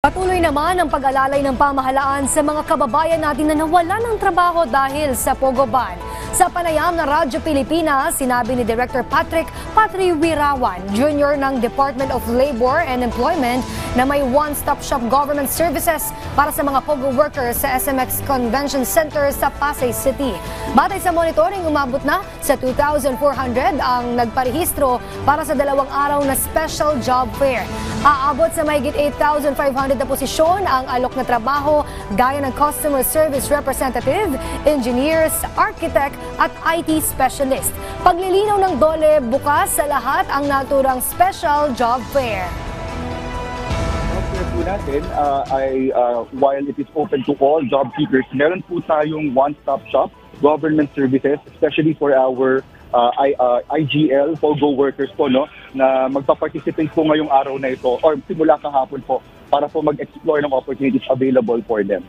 Patuloy naman ang pag-alalay ng pamahalaan sa mga kababayan natin na nawalan ng trabaho dahil sa Pogo ban. Sa panayam ng Radyo Pilipinas, sinabi ni Director Patrick Patriwirawan, Jr. ng Department of Labor and Employment na may one-stop shop government services para sa mga Pogo workers sa SMX Convention Center sa Pasay City. Batay sa monitoring, umabot na sa 2,400 ang nagparehistro para sa 2 araw na special job fair. Aabot sa mahigit 8,500 na posisyon ang alok na trabaho gaya ng customer service representative, engineers, architect at IT specialist. Paglilinaw ng DOLE, bukas sa lahat ang naturang special job fair. Po natin while it is open to all job seekers, meron po tayong one-stop shop government services, especially for our IGL, Pogo workers po, no, na magpa-participate po ngayong araw na ito or simula kahapon po para po mag-explore ng opportunities available for them.